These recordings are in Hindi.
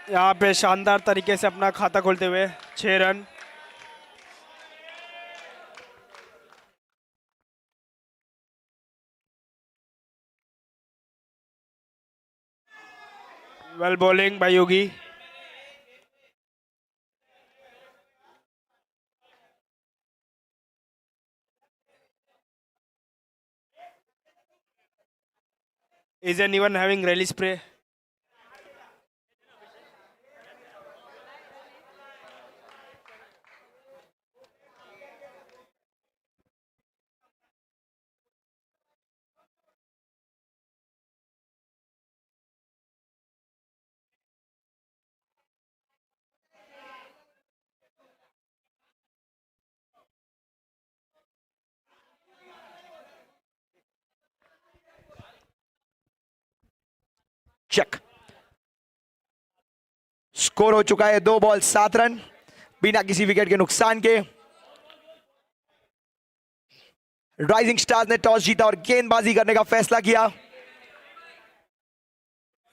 यहाँ पे शानदार तरीके से अपना खाता खोलते हुए 6 run. Well bowling by Yogi. Is anyone having rally spray? Check. Score हो चुका है 2 बॉल 7 रन बिना किसी विकेट के नुकसान के। राइजिंग स्टार्स ने टॉस जीता और गेंदबाजी करने का फैसला किया।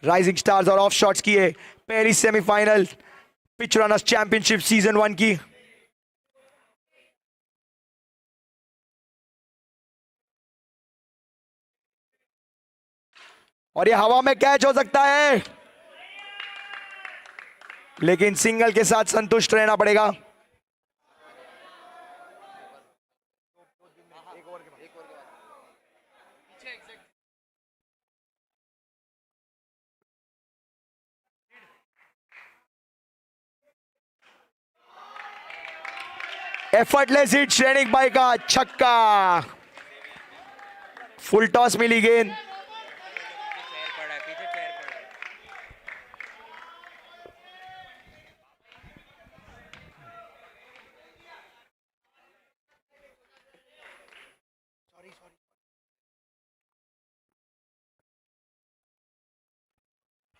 राइजिंग स्टार्स और ऑफ शॉट्स किए पहली semifinal pitch runners championship season 1 की। और ये हवा में कैच हो सकता है, लेकिन सिंगल के साथ संतुष्ट रहना पड़ेगा। एफर्टलेस हिट श्रेणिक भाई का छक्का। फुल टॉस मिली गेंद।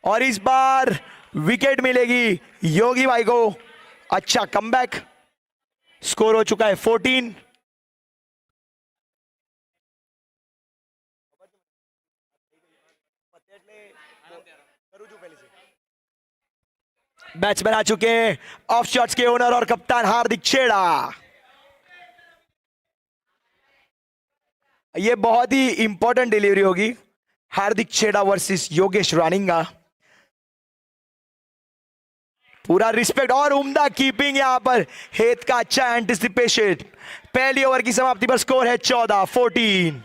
और इस बार विकेट मिलेगी योगी भाई को। अच्छा कमबैक। स्कोर हो चुका है 14। बैट्समैन आ चुके हैं ऑफ शॉट्स के ओनर और कप्तान हार्दिक छेड़ा। ये बहुत ही इंपॉर्टेंट डिलीवरी होगी हार्दिक छेड़ा वर्सेस योगेश रानिंगा। पूरा रिस्पेक्ट और उम्दा कीपिंग यहां पर। हेत का अच्छा एंटिसिपेशन। पहली ओवर की समाप्ति पर स्कोर है 14-14।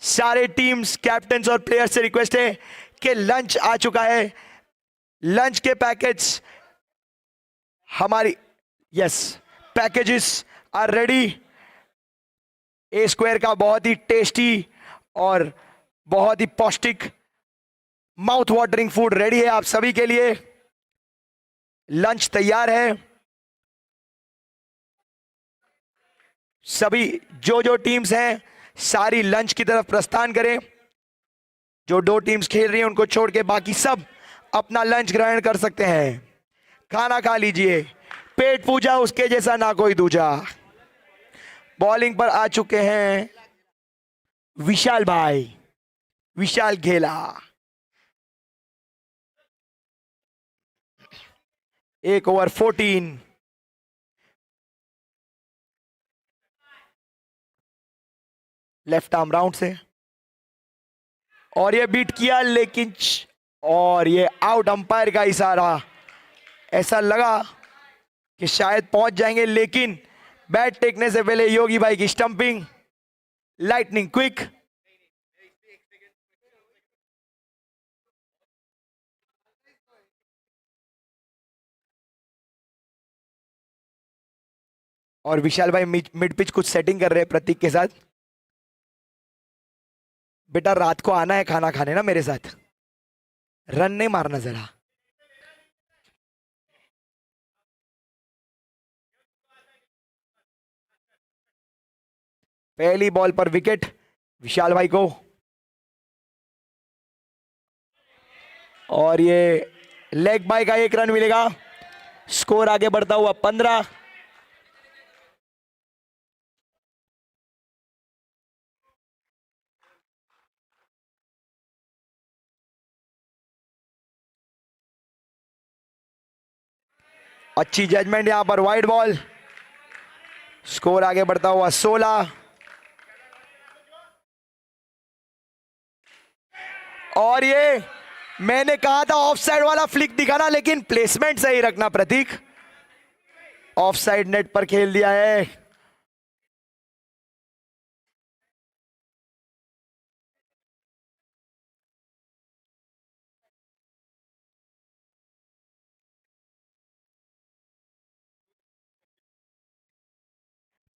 सारे टीम्स कैप्टन और प्लेयर्स से रिक्वेस्ट है कि लंच आ चुका है। लंच के पैकेज हमारी yes packages are ready. A square का बहुत ही टेस्टी और बहुत ही पौष्टिक माउथ वाटरिंग फूड रेडी है आप सभी के लिए। लंच तैयार है। सभी जो जो टीम्स हैं सारी लंच की तरफ प्रस्थान करें। जो 2 टीम्स खेल रही हैं उनको छोड़ के बाकी सब अपना लंच ग्रहण कर सकते हैं। खाना खा लीजिए, पेट पूजा उसके जैसा ना कोई दूजा। बॉलिंग पर आ चुके हैं विशाल भाई, विशाल घेला। एक ओवर 14। लेफ्ट आर्म राउंड से और ये बीट किया लेकिन और ये आउट। अंपायर का इशारा। ऐसा लगा कि शायद पहुंच जाएंगे लेकिन बैट टेकने से पहले योगी भाई की स्टंपिंग लाइटनिंग क्विक। और विशाल भाई मिड पिच कुछ सेटिंग कर रहे हैं प्रतीक के साथ। बेटा रात को आना है खाना खाने ना मेरे साथ, रन नहीं मारना जरा। पहली बॉल पर विकेट विशाल भाई को। और ये लेग बाय का 1 रन मिलेगा। स्कोर आगे बढ़ता हुआ 15। अच्छी जजमेंट यहां पर, वाइड बॉल। स्कोर आगे बढ़ता हुआ 16। और ये मैंने कहा था ऑफ साइड वाला फ्लिक दिखाना, लेकिन प्लेसमेंट सही रखना प्रतीक। ऑफ साइड नेट पर खेल दिया है।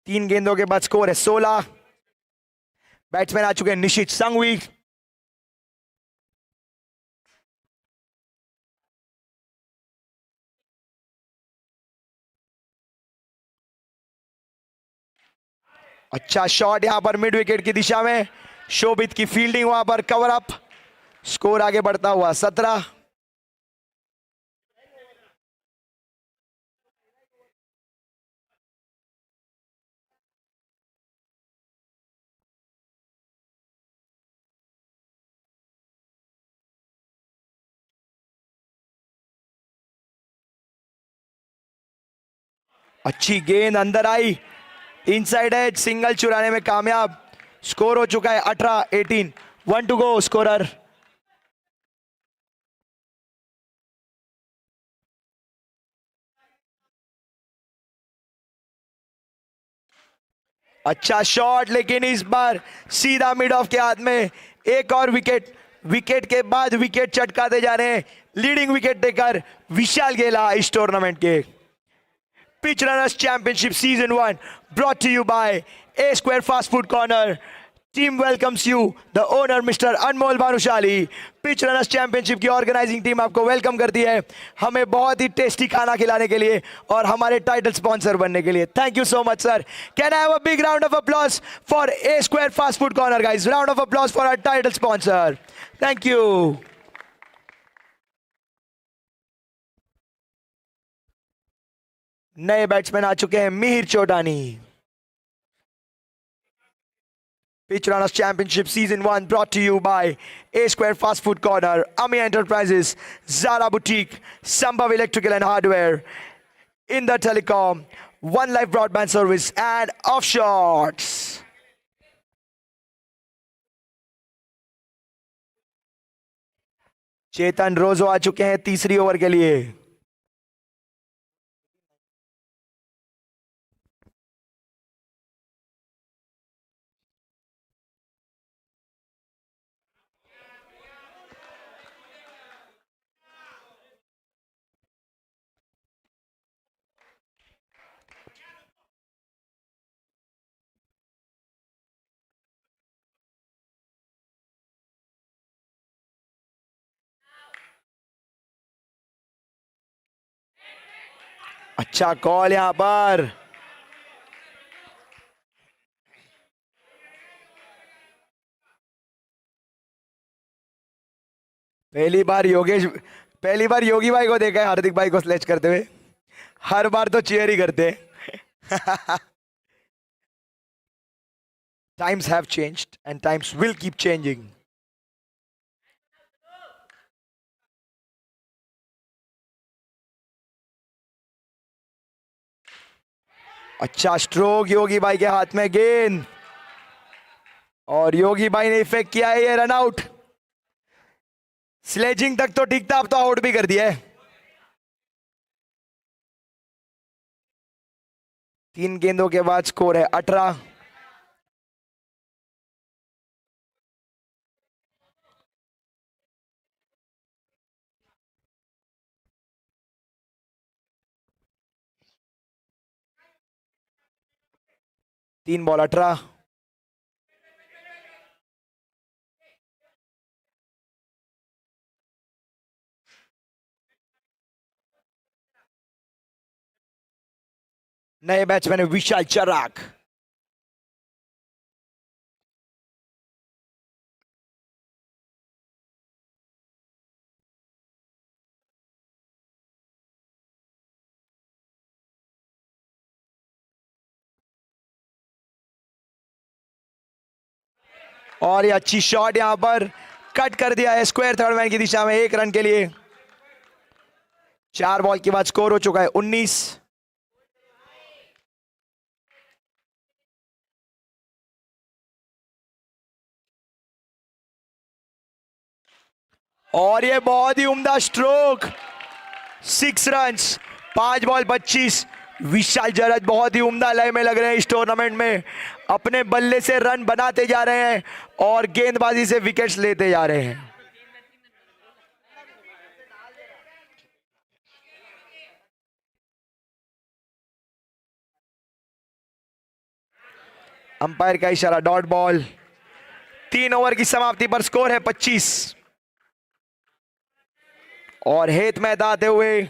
तीन गेंदों के बाद स्कोर है 16। बैट्समैन आ चुके हैं निशित संघवी। अच्छा शॉट यहां पर मिड विकेट की दिशा में, शोभित की फील्डिंग वहां पर, कवर अप। स्कोर आगे बढ़ता हुआ 17। अच्छी गेंद अंदर आई, इनसाइड एज, सिंगल चुराने में कामयाब। स्कोर हो चुका है 18-18। 1 टू गो स्कोरर। अच्छा शॉट, लेकिन इस बार सीधा मिड ऑफ के हाथ में। एक और विकेट, विकेट के बाद विकेट चटकाते जा रहे हैं लीडिंग विकेट टेकर विशाल गेला इस टूर्नामेंट के। Pitch runners championship season 1 brought to you by A Square Fast Food Corner. Team welcomes you, the owner Mr. Anmol Bhanushali. Pitch runners championship की ऑर्गेनाइजिंग टीम आपको वेलकम करती है, हमें बहुत ही टेस्टी खाना खिलाने के लिए और हमारे टाइटल स्पॉन्सर बनने के लिए। Thank you so much sir. Can I have a big round of applause for A Square Fast Food Corner guys? Round of applause for our title sponsor. Thank you. नए बैट्समैन आ चुके हैं, Mihir चोटानी। Pitch Runners Championship Season 1 brought to you by A Square Fast Food Corner, Ami Enterprises, Zara Boutique, Sambhav Electrical and Hardware, Indar Telecom, One Life Broadband Service and Offshots. चेतन रोजो आ चुके हैं तीसरी ओवर के लिए। अच्छा कॉल यहां पर, पहली बार योगी भाई को देखा है हार्दिक भाई को स्लेच करते हुए। हर बार तो चीयर ही करते हैं। Times have changed and times will keep changing. अच्छा स्ट्रोक योगी भाई के हाथ में गेंद, और योगी भाई ने इफेक्ट किया है ये रन आउट। स्लेजिंग तक तो ठीक था, अब तो आउट भी कर दिया है। 3 गेंदों के बाद स्कोर है 18। तीन बॉल 18। नए बैट्समैन है विशाल चराक। और ये अच्छी शॉट यहां पर कट कर दिया है स्क्वायर थर्ड मैन की दिशा में 1 रन के लिए। 4 बॉल के बाद स्कोर हो चुका है 19। और ये बहुत ही उम्दा स्ट्रोक, 6 रन्स, 5 बॉल 25। विशाल जरज बहुत ही उम्दा लय में लग रहे हैं इस टूर्नामेंट में, अपने बल्ले से रन बनाते जा रहे हैं और गेंदबाजी से विकेट्स लेते जा रहे हैं। अंपायर का इशारा, डॉट बॉल। 3 ओवर की समाप्ति पर स्कोर है 25। और हेत में आते हुए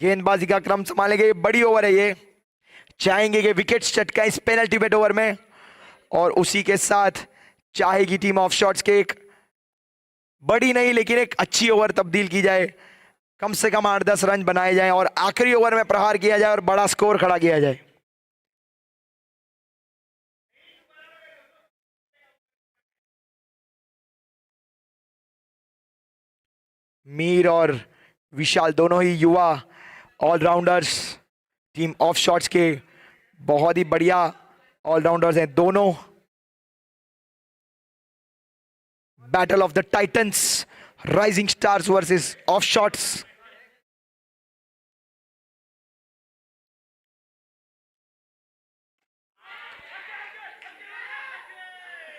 गेंदबाजी का क्रम संभालेंगे। बड़ी ओवर है ये, चाहेंगे कि विकेट्स चटकाए इस पेनल्टी बेट ओवर में, और उसी के साथ चाहेगी टीम ऑफ शॉट्स के एक बड़ी नहीं लेकिन एक अच्छी ओवर तब्दील की जाए, कम से कम 8-10 रन बनाए जाएं और आखिरी ओवर में प्रहार किया जाए और बड़ा स्कोर खड़ा किया जाए। मीर और विशाल दोनों ही युवा ऑलराउंडर्स, टीम ऑफ शॉट्स के बहुत ही बढ़िया ऑलराउंडर्स हैं दोनों। Battle of the Titans, rising stars versus of shots.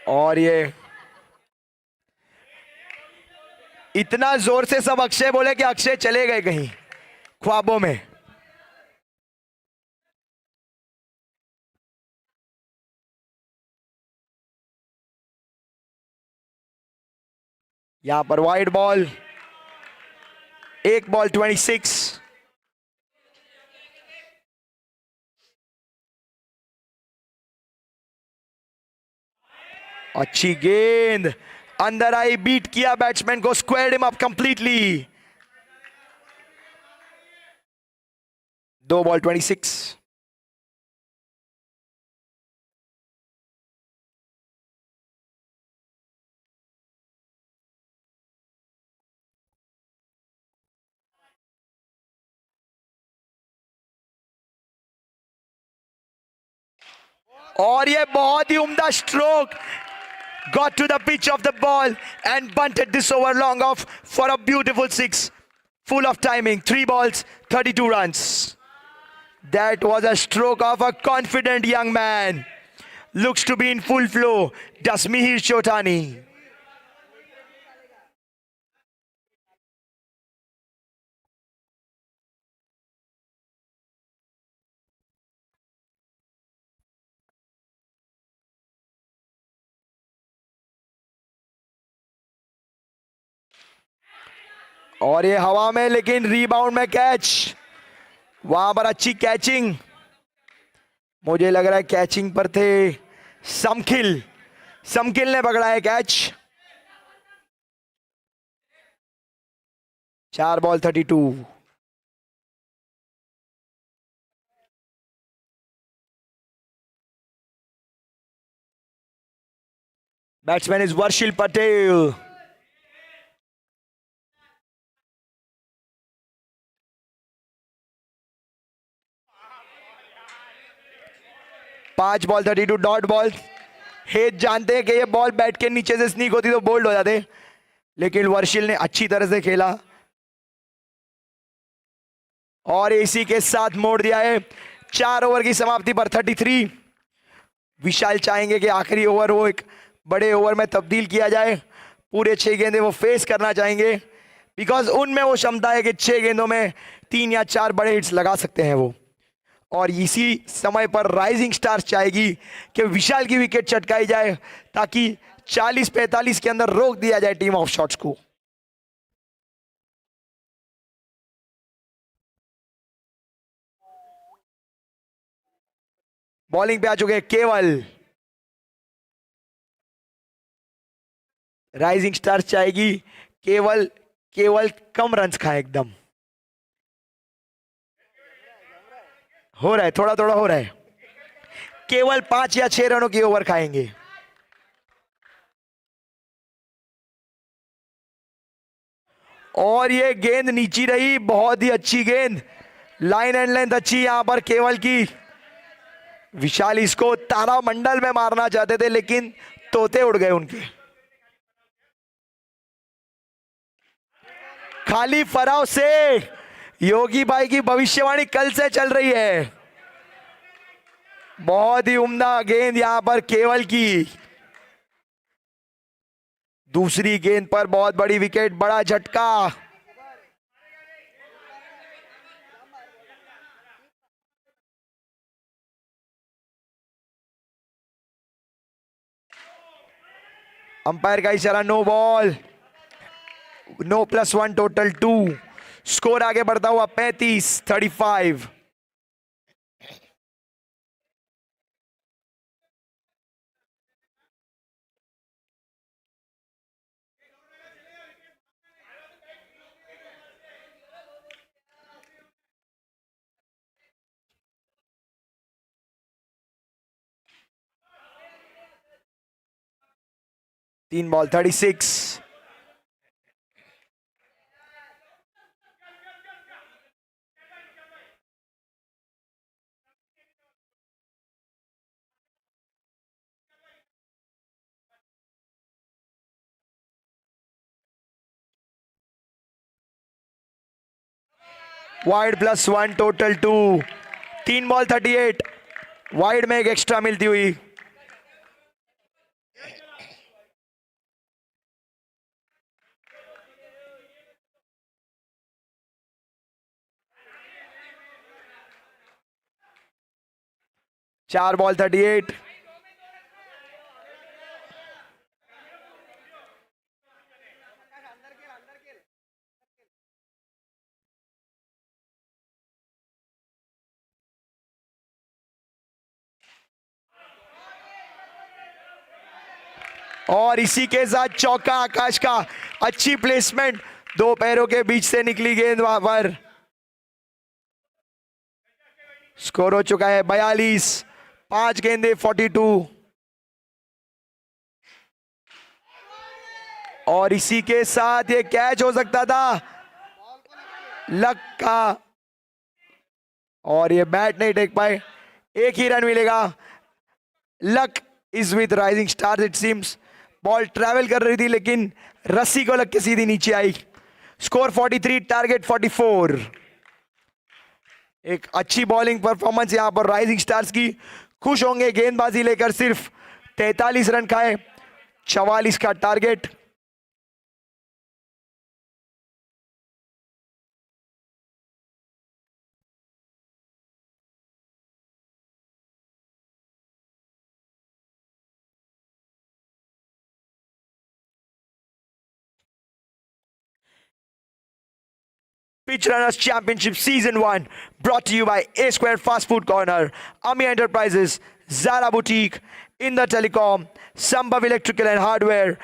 और ये इतना जोर से सब अक्षय बोले कि अक्षय चले गए कहीं ख्वाबों में। यहां पर वाइड बॉल, 1 बॉल 26। अच्छी गेंद अंदर आई, बीट किया बैट्समैन को, squared him up completely. 2 ball 26। और ये बहुत ही उम्दा stroke, got to the pitch of the ball and bunted this over long off for a beautiful 6, full of timing. 3 balls 32 runs. That was a stroke of a confident young man, looks to be in full flow, does Mihir Chotani. और ये हवा में लेकिन रीबाउंड में कैच, वहां पर अच्छी कैचिंग, मुझे लग रहा है कैचिंग पर थे समखिल, समखिल ने पकड़ा है catch. 4 ball 32। Batsman is Varshil Patel. पांच बॉल 32, डॉट बॉल। हेज जानते हैं कि ये बॉल बैट के नीचे से स्नीक होती तो बोल्ड हो जाते, लेकिन वर्षिल ने अच्छी तरह से खेला और इसी के साथ मोड़ दिया है। 4 ओवर की समाप्ति पर 33। विशाल चाहेंगे कि आखिरी ओवर वो एक बड़े ओवर में तब्दील किया जाए, पूरे 6 गेंदें वो फेस करना चाहेंगे, बिकॉज उनमें वो क्षमता है कि 6 गेंदों में 3 या 4 बड़े हिट्स लगा सकते हैं वो। और इसी समय पर राइजिंग स्टार्स चाहेगी कि विशाल की विकेट चटकाई जाए ताकि 40-45 के अंदर रोक दिया जाए टीम ऑफ शॉट्स को। बॉलिंग पे आ चुके हैं केवल। राइजिंग स्टार्स चाहेगी केवल, केवल कम रन्स खाए, एकदम हो रहा है, थोड़ा थोड़ा हो रहा है, केवल 5 या 6 रनों की ओवर खाएंगे। और ये गेंद नीची रही, बहुत ही अच्छी गेंद, लाइन एंड लेंथ अच्छी यहां पर केवल की। विशाल इसको तारामंडल में मारना चाहते थे लेकिन तोते उड़ गए उनके। खाली फराव से योगी भाई की भविष्यवाणी कल से चल रही है। बहुत ही उम्दा गेंद यहां पर केवल की। दूसरी गेंद पर बहुत बड़ी विकेट, बड़ा झटका। अंपायर का इशारा, no ball, no +1 total 2। Score आगे बढ़ता हुआ 35-35। तीन बॉल 36। Wide +1 total 2। तीन बॉल 38। वाइड में एक एक्स्ट्रा मिलती हुई। चार बॉल 38। और इसी के साथ चौका आकाश का। अच्छी प्लेसमेंट, दो पैरों के बीच से निकली गेंद वहां पर। स्कोर हो चुका है 42। 5 गेंदे 42। और इसी के साथ ये कैच हो सकता था लक का, और ये बैट नहीं टेक पाए। एक ही रन मिलेगा। Luck is with rising stars it seems. Ball travel कर रही थी लेकिन रस्सी को लग के सीधी नीचे आई। Score 43, target 44। एक अच्छी बॉलिंग परफॉर्मेंस यहां पर राइजिंग स्टार्स की। खुश होंगे गेंदबाजी लेकर, सिर्फ 43 रन खाए, 44 का target. Pitch Runners Championship Season 1 brought to you by A Square Fast Food Corner, Ami Enterprises, Zara Boutique, Inder Telecom, Sambhav Electrical and Hardware,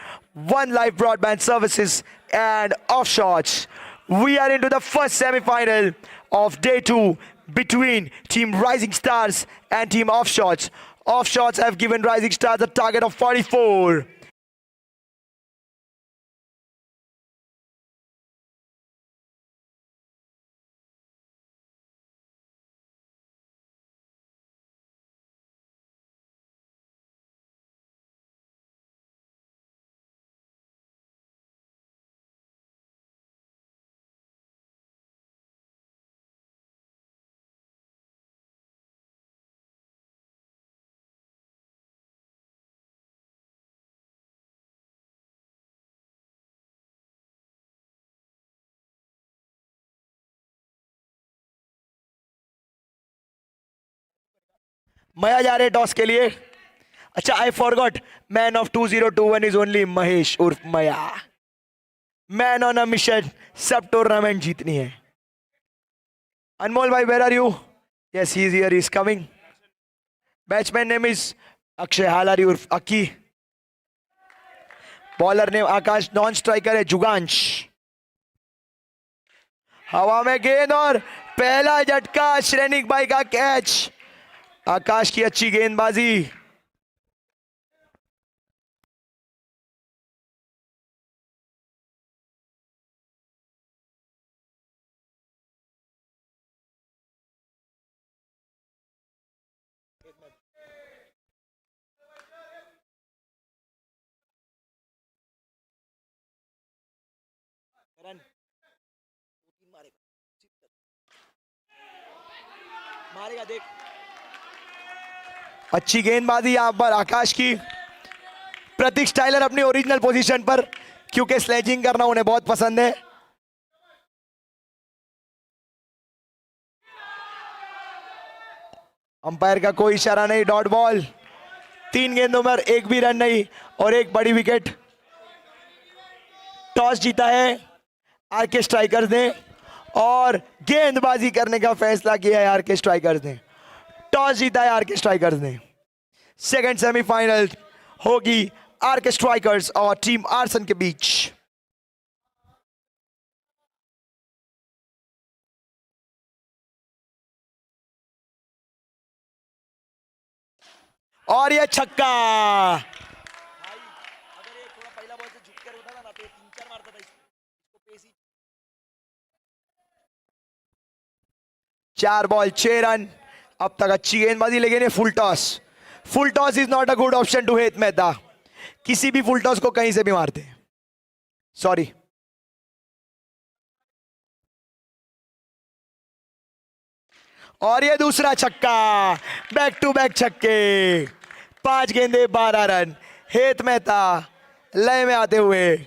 One Life Broadband Services, and Offshots. We are into the first semi-final of Day 2 between Team Rising Stars and Team Offshots. Offshots have given Rising Stars a target of 44. मया जा रहे टॉस के लिए। अच्छा, I forgot, man of 2021 is only Mahesh उर्फ Maya. Man on a mission, सब टूर्नामेंट जीतनी है। अनमोल भाई, where are you? Yes, he is here, he is coming. Batsman name is Akshay Halari उर्फ Aki. Bowler name Akash, non striker है जुगांश। हवा में गेंद और पहला झटका, श्रेनिक भाई का कैच। आकाश की अच्छी गेंदबाजी। रन मारेगा देख। अच्छी गेंदबाजी यहां पर आकाश की। प्रतीक स्टाइलर अपनी ओरिजिनल पोजीशन पर, क्योंकि स्लेजिंग करना उन्हें बहुत पसंद है। अंपायर का कोई इशारा नहीं, डॉट बॉल। 3 गेंदों पर एक भी रन नहीं और एक बड़ी विकेट। टॉस जीता है आरके स्ट्राइकर्स ने और गेंदबाजी करने का फैसला किया है आरके स्ट्राइकर्स ने। टॉस जीता है आरके स्ट्राइकर्स ने। सेकंड सेमीफाइनल होगी आरके स्ट्राइकर्स और टीम आर्सन के बीच। और ये छक्का। चार बॉल 6 रन। अब तक अच्छी गेंदबाजी, लेकिन ये full toss. Full toss is not a good option to Het Mehta. किसी भी फुल टॉस को कहीं से भी मारते, सॉरी। और ये दूसरा छक्का, बैक टू बैक छक्के। 5 गेंदे 12 रन। हेत मेहता लय में आते हुए।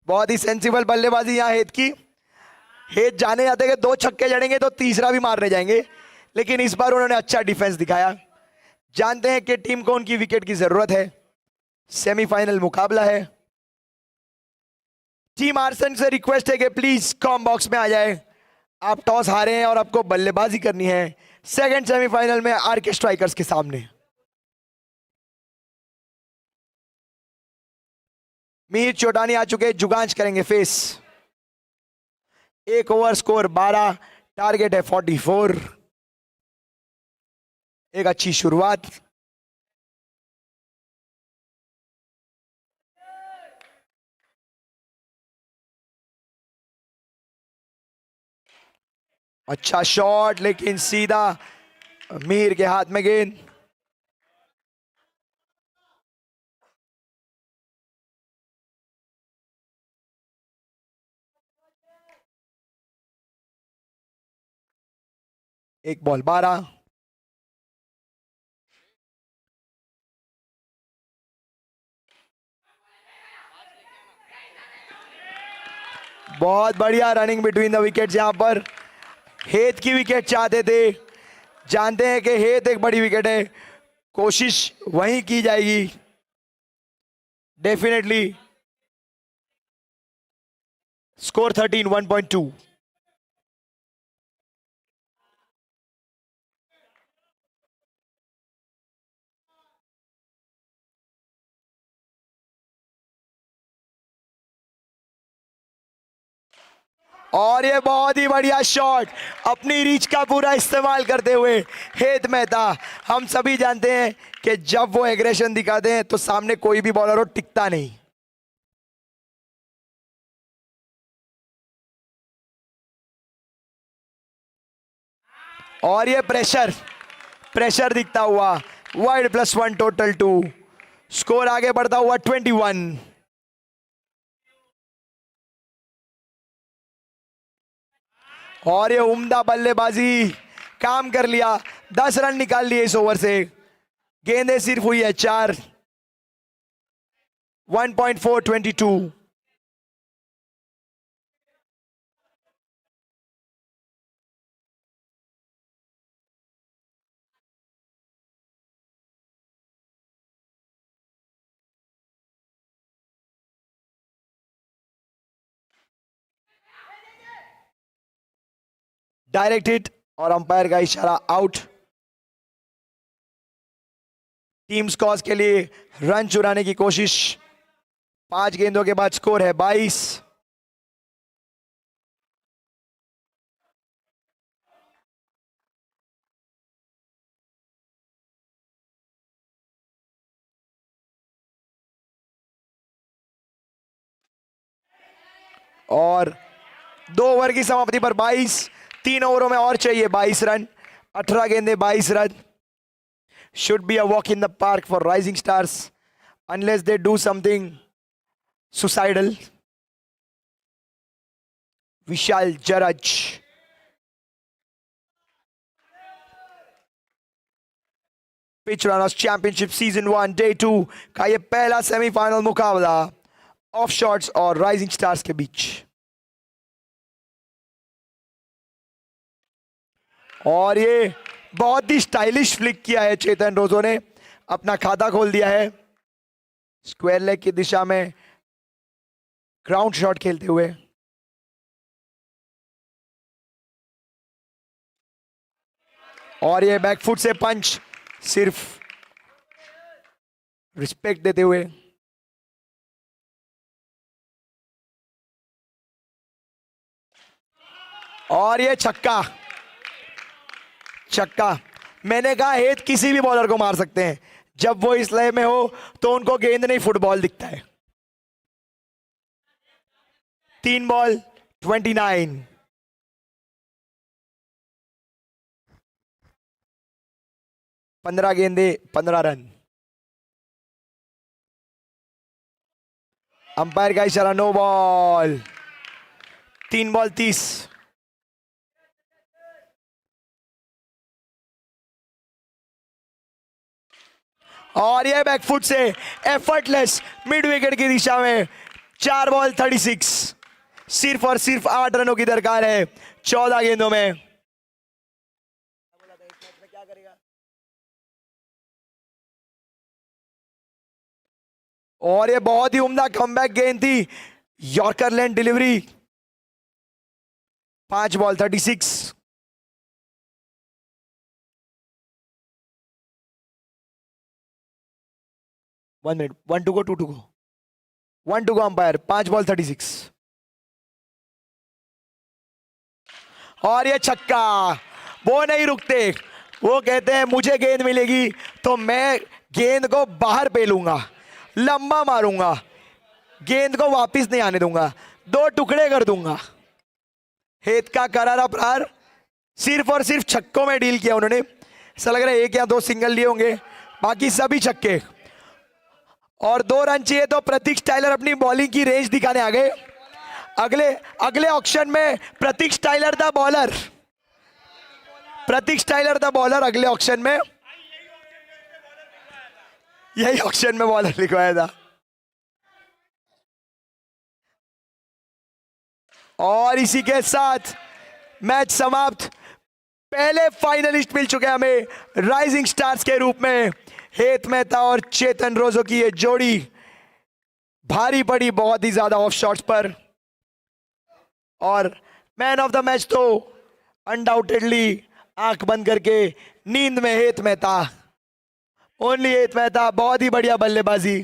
बहुत ही सेंसिबल बल्लेबाजी यहां हेत की। हेत जाने जाते कि 2 छक्के जड़ेंगे तो तीसरा भी मारने जाएंगे, लेकिन इस बार उन्होंने अच्छा डिफेंस दिखाया। जानते हैं कि टीम को उनकी विकेट की जरूरत है। सेमीफाइनल मुकाबला है। टीम आर्सन से रिक्वेस्ट है कि प्लीज कॉम बॉक्स में आ जाए। आप टॉस हारे हैं और आपको बल्लेबाजी करनी है सेकंड सेमीफाइनल में आरके स्ट्राइकर्स के सामने। मीर चोटानी आ चुके, जुगांश करेंगे फेस। 1 ओवर स्कोर 12, टारगेट है 44। एक अच्छी शुरुआत। अच्छा शॉट, लेकिन सीधा मीर के हाथ में गेंद। एक बॉल 12। बहुत बढ़िया रनिंग बिटवीन द विकेट्स। यहां पर हेत की विकेट चाहते थे। जानते हैं कि हेत एक बड़ी विकेट है, कोशिश वहीं की जाएगी डेफिनेटली। स्कोर 13, 1.2। और ये बहुत ही बढ़िया शॉट, अपनी रीच का पूरा इस्तेमाल करते हुए हेत मेहता। हम सभी जानते हैं कि जब वो एग्रेशन दिखाते हैं तो सामने कोई भी बॉलर हो टिकता नहीं। और ये प्रेशर प्रेशर दिखता हुआ। Wide +1 total 2। स्कोर आगे बढ़ता हुआ 21। और ये उम्दा बल्लेबाजी, काम कर लिया। 10 रन निकाल लिए इस ओवर से। गेंदें सिर्फ हुई है 4। 1.422। डायरेक्ट हिट और अंपायर का इशारा आउट। टीम स्कॉर्स के लिए रन चुराने की कोशिश। 5 गेंदों के बाद स्कोर है 22। और 2 ओवर की समाप्ति पर 22, 3 ओवरों में और चाहिए 22 रन, 18 गेंदे 22 run. Should be a walk in the park for Rising Stars unless they do something suicidal. Vishal Jaraj. Pitch runners championship season 1 day 2 का ये पहला सेमीफाइनल मुकाबला ऑफ शॉट्स और राइजिंग स्टार्स के बीच. और ये बहुत ही स्टाइलिश फ्लिक किया है चेतन रोजो ने, अपना खाता खोल दिया है स्क्वायर लेग की दिशा में ग्राउंड शॉट खेलते हुए. और ये बैकफुट से पंच सिर्फ रिस्पेक्ट देते हुए. और ये छक्का. मैंने कहा हेत किसी भी बॉलर को मार सकते हैं, जब वो इस लय में हो तो उनको गेंद नहीं फुटबॉल दिखता है. 3 बॉल 29. पंद्रह गेंदे 15 रन. अंपायर का इशारा नो बॉल. 3 बॉल 30. और यह बैकफुट से एफर्टलेस मिड विकेट की दिशा में 4 बॉल 36. सिर्फ और सिर्फ 8 रनों की दरकार है 14 गेंदों में. और ये बहुत ही उम्दा कमबैक गेंद थी, yorker land delivery. 5 ball 36. One minute, 1 to go, 2 to go, 1 to go umpire. 5 ball 36. और ये छक्का. वो नहीं रुकते, वो कहते हैं मुझे गेंद मिलेगी तो मैं गेंद को बाहर पेलूंगा, लंबा मारूंगा, गेंद को वापस नहीं आने दूंगा, 2 टुकड़े कर दूंगा. हेत का करारा प्रहार सिर्फ और सिर्फ छक्कों में डील किया उन्होंने. ऐसा लग रहा है 1 या 2 सिंगल लिए होंगे, बाकी सभी छक्के. और 2 रन चाहिए तो प्रतीक स्टाइलर अपनी बॉलिंग की रेंज दिखाने आ गए. अगले ऑक्शन में प्रतीक स्टाइलर द बॉलर, अगले ऑक्शन में, यही ऑक्शन में बॉलर लिखवाया था. और इसी के साथ मैच समाप्त. पहले फाइनलिस्ट मिल चुके हमें राइजिंग स्टार्स के रूप में. हेत मेहता और चेतन रोजो की ये जोड़ी भारी पड़ी बहुत ही ज्यादा ऑफ शॉट्स पर. और मैन ऑफ द मैच तो अनडाउटेडली आंख बंद करके नींद में हेत मेहता, ओनली हेत मेहता. बहुत ही बढ़िया बल्लेबाजी.